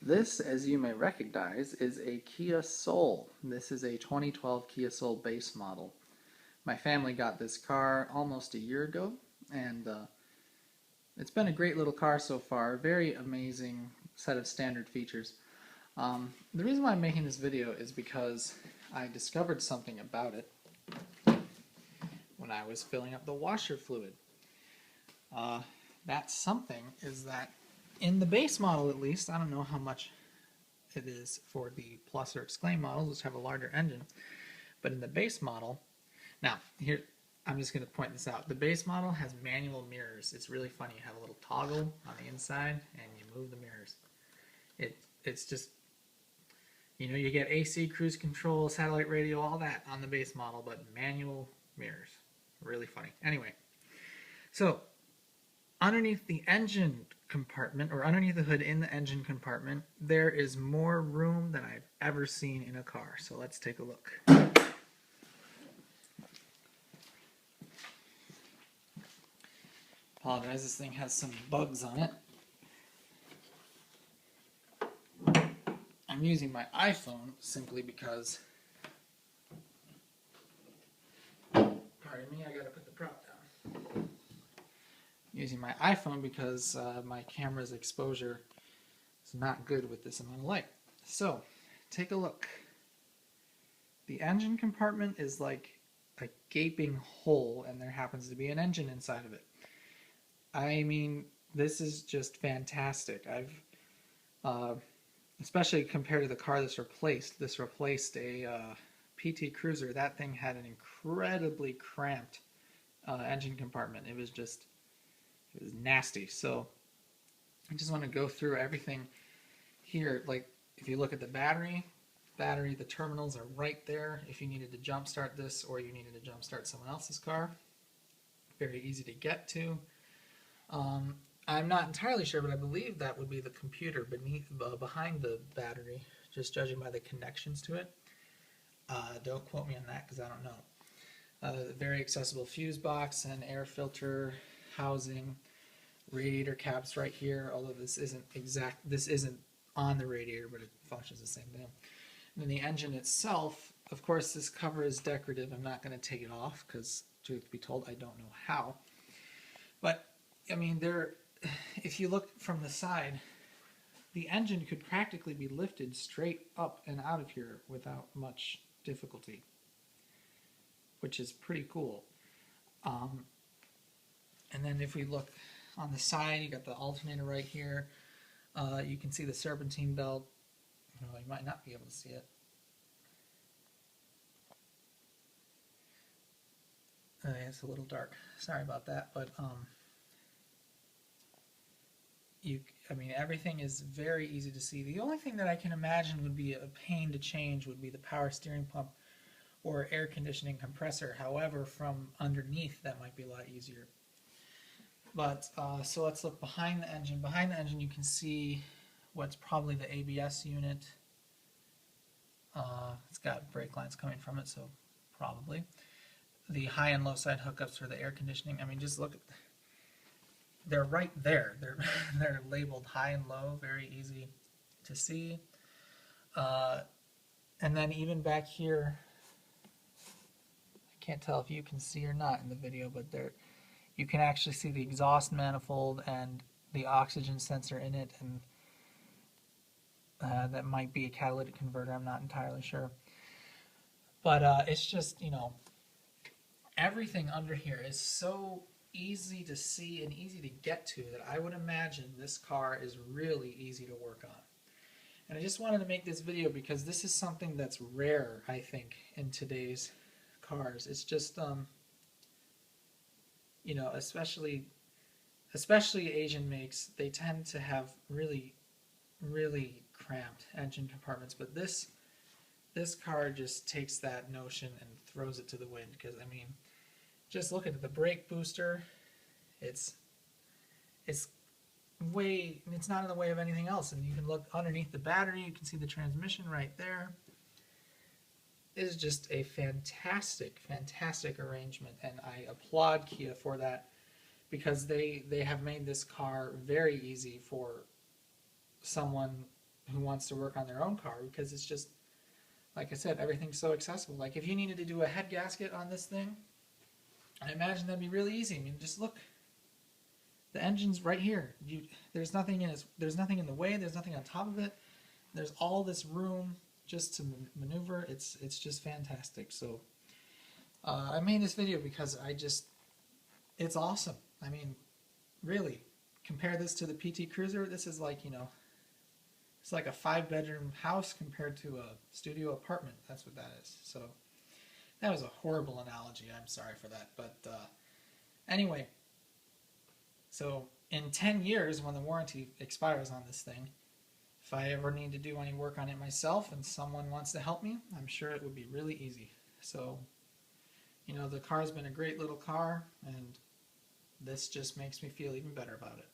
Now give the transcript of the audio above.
This, as you may recognize, is a Kia Soul. This is a 2012 Kia Soul base model. My family got this car almost a year ago, and it's been a great little car so far. Very amazing set of standard features. The reason why I'm making this video is because I discovered something about it when I was filling up the washer fluid. That something is that in the base model, at least, I don't know how much it is for the Plus or Exclaim models, which have a larger engine, but in the base model, now here I'm just going to point this out. The base model has manual mirrors. It's really funny. You have a little toggle on the inside and you move the mirrors. It's just, you know, you get AC, cruise control, satellite radio, all that on the base model, but manual mirrors. Really funny. Anyway, so underneath the engine compartment, or underneath the hood in the engine compartment, there is more room than I've ever seen in a car. So let's take a look. Apologize, this thing has some bugs on it. I'm using my iPhone simply because, pardon me, I gotta put the prop down. Using my iPhone because my camera's exposure is not good with this amount of light. So, take a look. The engine compartment is like a gaping hole, and there happens to be an engine inside of it. I mean, this is just fantastic. Especially compared to the car this replaced a PT Cruiser. That thing had an incredibly cramped engine compartment. It was nasty. So I just want to go through everything here. Like, if you look at the battery, the terminals are right there. If you needed to jumpstart this or you needed to jumpstart someone else's car, very easy to get to. I'm not entirely sure, but I believe that would be the computer behind the battery, just judging by the connections to it. Don't quote me on that because I don't know. Very accessible fuse box and air filter housing, radiator caps right here, although this isn't on the radiator, but it functions the same thing. And then the engine itself, of course, this cover is decorative. I'm not going to take it off because, truth be told, I don't know how. But I mean, if you look from the side, the engine could practically be lifted straight up and out of here without much difficulty, which is pretty cool. And then if we look on the side, you got the alternator right here. You can see the serpentine belt. Well, you might not be able to see it. It's a little dark. Sorry about that, but I mean, everything is very easy to see. The only thing that I can imagine would be a pain to change would be the power steering pump or air conditioning compressor. However, from underneath, that might be a lot easier. But so let's look behind the engine. Behind the engine, you can see what's probably the ABS unit. It's got brake lines coming from it, so probably. The high and low side hookups for the air conditioning. I mean, just look at, they're right there. They're labeled high and low, very easy to see. And then even back here, I can't tell if you can see or not in the video, but you can actually see the exhaust manifold and the oxygen sensor in it, and that might be a catalytic converter. I'm not entirely sure. But it's just, you know, everything under here is so easy to see and easy to get to that I would imagine this car is really easy to work on. And I just wanted to make this video because this is something that's rare, I think, in today's cars. It's just, you know, especially Asian makes, they tend to have really, really cramped engine compartments. But this car just takes that notion and throws it to the wind. Because I mean, just look at the brake booster. It's not in the way of anything else. And you can look underneath the battery. You can see the transmission right there. It is just a fantastic, fantastic arrangement, and I applaud Kia for that because they have made this car very easy for someone who wants to work on their own car, because it's just, like I said, everything's so accessible. Like if you needed to do a head gasket on this thing, I imagine that'd be really easy. I mean, just look, the engine's right here. There's nothing in there's nothing in the way. There's nothing on top of it. There's all this room just to maneuver. It's just fantastic. So I made this video because it's awesome. I mean, really, compare this to the PT Cruiser. This is like, it's like a 5-bedroom house compared to a studio apartment. That's what that is. So that was a horrible analogy. I'm sorry for that. But anyway, so in 10 years, when the warranty expires on this thing, if I ever need to do any work on it myself and someone wants to help me, I'm sure it would be really easy. So, the car's been a great little car, and this just makes me feel even better about it.